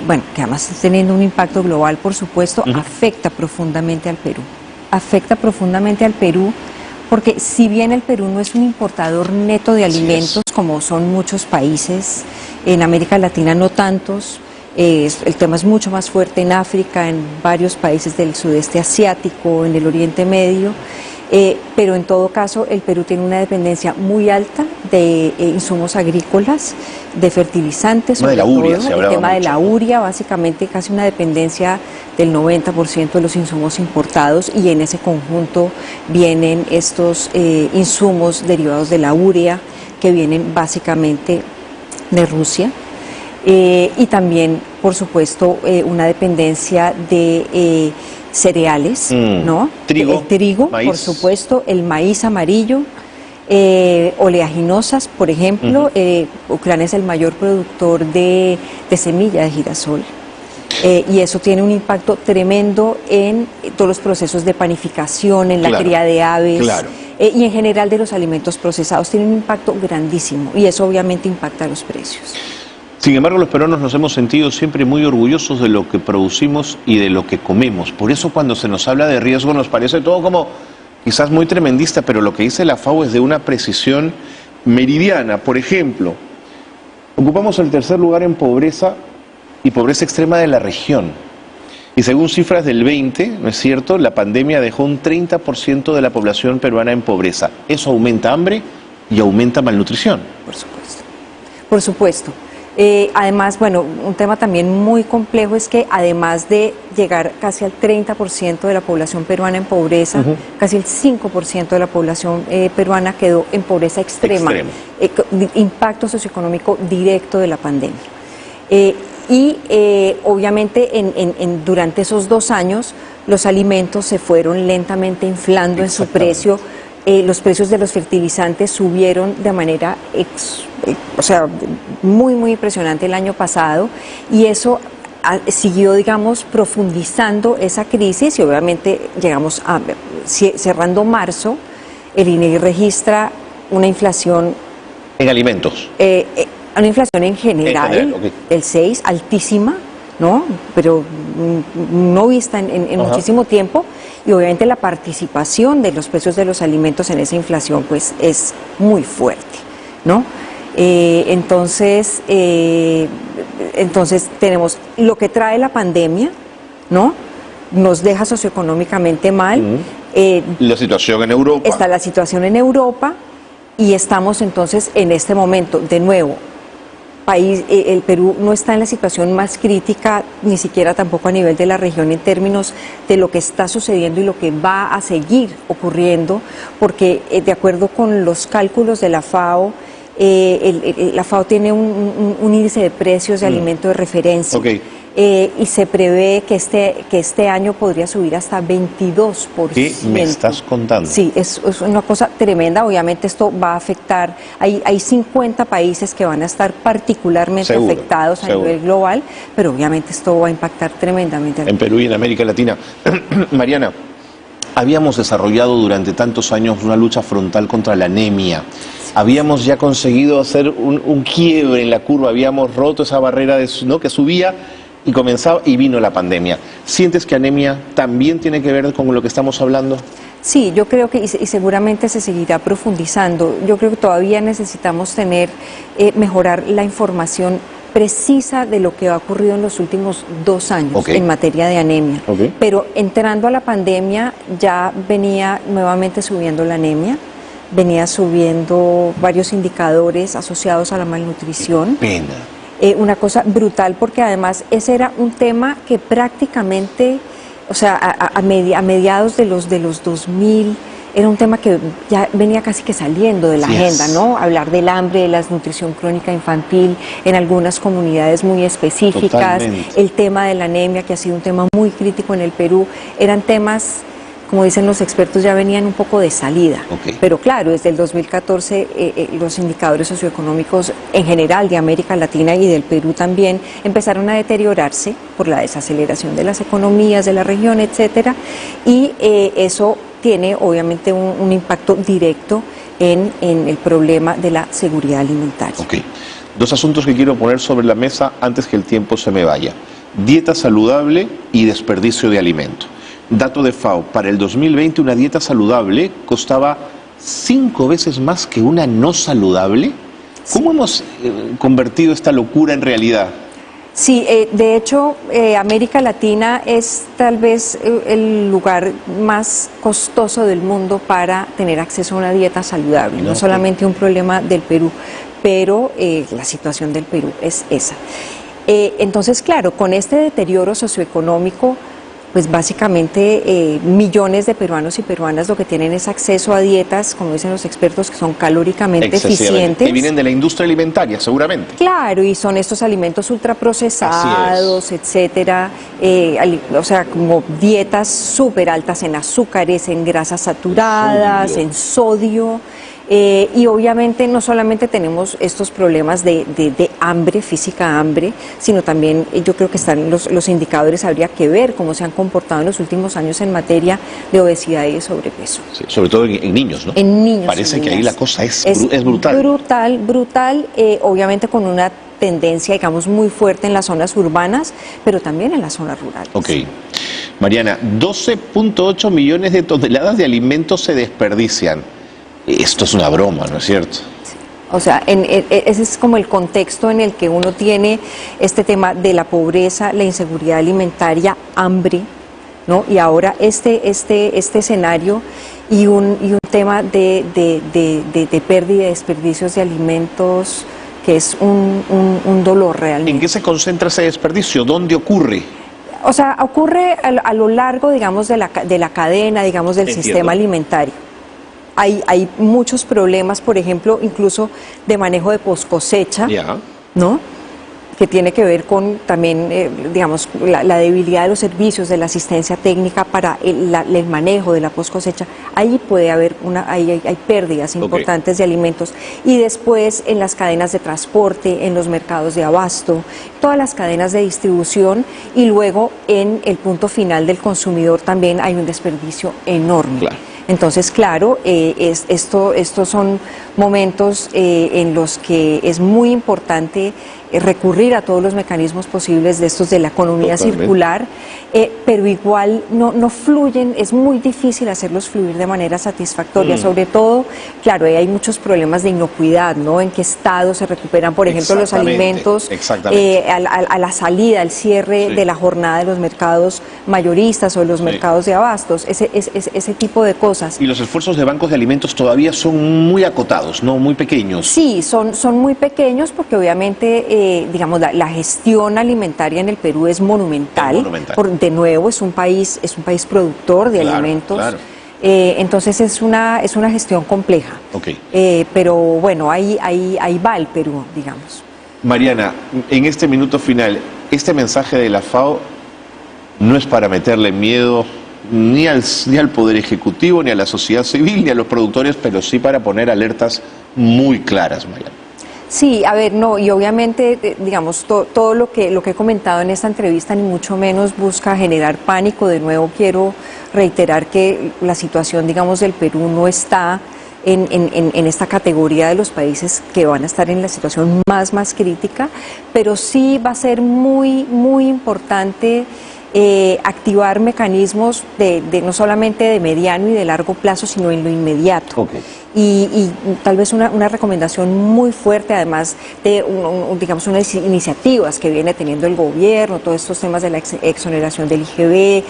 bueno, que además está teniendo un impacto global, por supuesto, afecta profundamente al Perú. Afecta profundamente al Perú porque si bien el Perú no es un importador neto de alimentos, como son muchos países, en América Latina no tantos, el tema es mucho más fuerte en África, en varios países del sudeste asiático, en el Oriente Medio, pero en todo caso el Perú tiene una dependencia muy alta de insumos agrícolas, de fertilizantes, sobre todo el tema de la urea, básicamente casi una dependencia del 90% de los insumos importados, y en ese conjunto vienen estos insumos derivados de la urea que vienen básicamente de Rusia. Y también, por supuesto, una dependencia de cereales, ¿no? Trigo, el trigo, maíz. Por supuesto, el maíz amarillo, oleaginosas, por ejemplo. Ucrania es el mayor productor de semilla de girasol. Y eso tiene un impacto tremendo en todos los procesos de panificación, en la cría de aves, y en general de los alimentos procesados. Tiene un impacto grandísimo y eso obviamente impacta los precios. Sin embargo, los peruanos nos hemos sentido siempre muy orgullosos de lo que producimos y de lo que comemos. Por eso cuando se nos habla de riesgo nos parece todo como quizás muy tremendista, pero lo que dice la FAO es de una precisión meridiana. Por ejemplo, ocupamos el tercer lugar en pobreza y pobreza extrema de la región. Y según cifras del 20, ¿no es cierto?, la pandemia dejó un 30% de la población peruana en pobreza. Eso aumenta hambre y aumenta malnutrición. Por supuesto. Por supuesto. Además, bueno, un tema también muy complejo es que además de llegar casi al 30% de la población peruana en pobreza, casi el 5% de la población peruana quedó en pobreza extrema. Impacto socioeconómico directo de la pandemia. Obviamente durante esos 2 años los alimentos se fueron lentamente inflando en su precio. Los precios de los fertilizantes subieron de manera muy impresionante el año pasado, y eso siguió, digamos, profundizando esa crisis, y obviamente llegamos a, cerrando marzo, el INEGI registra una inflación en alimentos. Una inflación en general, el 6, altísima, ¿no? Pero no vista en muchísimo tiempo, y obviamente la participación de los precios de los alimentos en esa inflación pues es muy fuerte, ¿no? Entonces tenemos lo que trae la pandemia, ¿no? Nos deja socioeconómicamente mal. La situación en Europa. Está la situación en Europa, y estamos entonces en este momento, de nuevo, el Perú no está en la situación más crítica, ni siquiera tampoco a nivel de la región en términos de lo que está sucediendo y lo que va a seguir ocurriendo, porque de acuerdo con los cálculos de la FAO, la FAO tiene un índice de precios de alimentos de referencia. Y se prevé que este año podría subir hasta 22%. ¿Qué me estás contando? Sí, es una cosa tremenda. Obviamente esto va a afectar, hay 50 países que van a estar particularmente afectados a nivel global, pero obviamente esto va a impactar tremendamente. En Perú y en América Latina. Mariana, habíamos desarrollado durante tantos años una lucha frontal contra la anemia. Habíamos ya conseguido hacer un quiebre en la curva, habíamos roto esa barrera que subía y comenzaba, y vino la pandemia. ¿Sientes que anemia también tiene que ver con lo que estamos hablando? Sí, yo creo que, y seguramente se seguirá profundizando. Yo creo que todavía necesitamos mejorar la información precisa de lo que ha ocurrido en los últimos 2 años en materia de anemia. Pero entrando a la pandemia ya venía nuevamente subiendo la anemia, venía subiendo varios indicadores asociados a la malnutrición. Pena. Una cosa brutal, porque además ese era un tema que prácticamente, o sea, a mediados de los 2000, era un tema que ya venía casi que saliendo de la agenda, ¿no? Hablar del hambre, de la desnutrición crónica infantil en algunas comunidades muy específicas, el tema de la anemia, que ha sido un tema muy crítico en el Perú, eran temas, como dicen los expertos, ya venían un poco de salida. Pero claro, desde el 2014 los indicadores socioeconómicos en general de América Latina y del Perú también empezaron a deteriorarse por la desaceleración de las economías de la región, etcétera, y eso tiene obviamente un impacto directo en el problema de la seguridad alimentaria. Dos asuntos que quiero poner sobre la mesa antes que el tiempo se me vaya. Dieta saludable y desperdicio de alimento. Dato de FAO, para el 2020 una dieta saludable costaba 5 veces más que una no saludable. ¿Cómo hemos convertido esta locura en realidad? Sí, de hecho, América Latina es tal vez el lugar más costoso del mundo para tener acceso a una dieta saludable. No solamente un problema del Perú, pero la situación del Perú es esa. Entonces, claro, con este deterioro socioeconómico, pues básicamente millones de peruanos y peruanas lo que tienen es acceso a dietas, como dicen los expertos, que son calóricamente eficientes. Que vienen de la industria alimentaria, seguramente. Claro, y son estos alimentos ultraprocesados, etcétera, o sea, como dietas súper altas en azúcares, en grasas saturadas, en sodio. Y obviamente no solamente tenemos estos problemas de hambre, física hambre, sino también yo creo que están los indicadores, habría que ver cómo se han comportado en los últimos años en materia de obesidad y de sobrepeso. Sí, sobre todo en niños, ¿no? En niños. Parece que ahí la cosa es brutal. Brutal, obviamente con una tendencia, digamos, muy fuerte en las zonas urbanas, pero también en las zonas rurales. Ok. Mariana, 12.8 millones de toneladas de alimentos se desperdician. Esto es una broma, ¿no es cierto? Sí. O sea, ese es como el contexto en el que uno tiene este tema de la pobreza, la inseguridad alimentaria, hambre, ¿no? Y ahora este escenario y un tema de pérdida y desperdicios de alimentos que es un dolor realmente. ¿En qué se concentra ese desperdicio? ¿Dónde ocurre? O sea, ocurre a lo largo, digamos, de la cadena, digamos, del sistema alimentario. Hay muchos problemas, por ejemplo, incluso de manejo de poscosecha, ¿no? Que tiene que ver con también, digamos, la debilidad de los servicios de la asistencia técnica para el manejo de la poscosecha. Ahí puede haber hay pérdidas importantes de alimentos. Y después en las cadenas de transporte, en los mercados de abasto, todas las cadenas de distribución, y luego en el punto final del consumidor también hay un desperdicio enorme. Claro. Entonces, claro, estos son momentos en los que es muy importante recurrir a todos los mecanismos posibles de estos de la economía circular, pero igual no fluyen, es muy difícil hacerlos fluir de manera satisfactoria, sobre todo, claro, hay muchos problemas de inocuidad, ¿no? En qué estado se recuperan, por ejemplo, los alimentos a la salida, al cierre de la jornada de los mercados mayoristas o de los mercados de abastos, ese tipo de cosas. Y los esfuerzos de bancos de alimentos todavía son muy acotados, ¿no? Muy pequeños. Sí, son muy pequeños porque obviamente, digamos, la gestión alimentaria en el Perú es monumental. De nuevo, es un país productor de alimentos. Claro. Entonces es una gestión compleja. Pero bueno, ahí va el Perú, digamos. Mariana, en este minuto final, este mensaje de la FAO no es para meterle miedo ni al Poder Ejecutivo, ni a la sociedad civil, ni a los productores, pero sí para poner alertas muy claras, Mariana. Sí, a ver, no, y obviamente, digamos, todo lo que he comentado en esta entrevista ni mucho menos busca generar pánico. De nuevo quiero reiterar que la situación, digamos, del Perú no está en esta categoría de los países que van a estar en la situación más crítica, pero sí va a ser muy importante activar mecanismos no solamente de mediano y de largo plazo, sino en lo inmediato. Y tal vez una recomendación muy fuerte, además de digamos unas iniciativas que viene teniendo el gobierno, todos estos temas de la exoneración del IGB,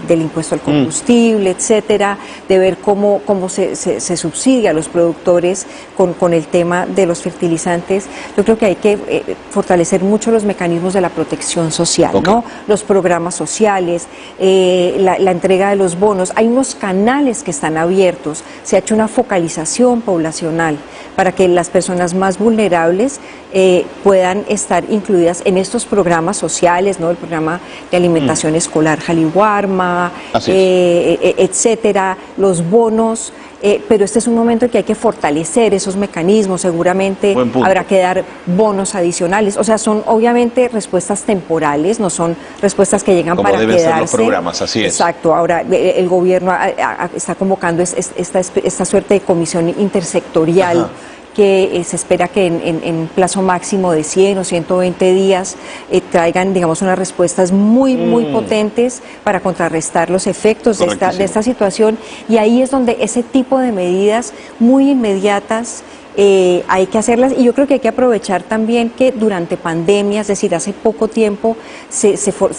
del impuesto al combustible, etcétera, de ver cómo se subsidia a los productores con el tema de los fertilizantes. Yo creo que hay que fortalecer mucho los mecanismos de la protección social, ¿no? Los programas sociales, la entrega de los bonos. Hay unos canales que están abiertos, se ha hecho una focalización poblacional para que las personas más vulnerables puedan estar incluidas en estos programas sociales, ¿no? El programa de alimentación escolar Jaliwarma, etcétera, los bonos. Pero este es un momento en que hay que fortalecer esos mecanismos. Seguramente habrá que dar bonos adicionales. O sea, son obviamente respuestas temporales, no son respuestas que llegan para quedarse. Como deben ser los programas, así es. Exacto. Ahora el gobierno está convocando esta suerte de comisión intersectorial que se espera que en plazo máximo de 100 o 120 días traigan, digamos, unas respuestas muy potentes para contrarrestar los efectos de esta situación, y ahí es donde ese tipo de medidas muy inmediatas hay que hacerlas, y yo creo que hay que aprovechar también que durante pandemia, es decir, hace poco tiempo se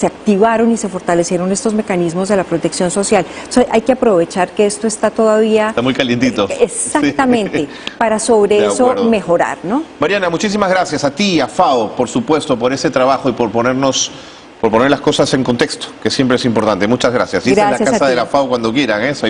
activaron y se fortalecieron estos mecanismos de la protección social. Entonces, hay que aprovechar que esto está todavía... Está muy calientito. Exactamente, sí. Para sobre eso mejorar, ¿no? Mariana, muchísimas gracias a ti y a FAO, por supuesto, por ese trabajo y por poner las cosas en contexto, que siempre es importante. Muchas gracias. Y en la casa de la FAO cuando quieran, ¿eh? Soy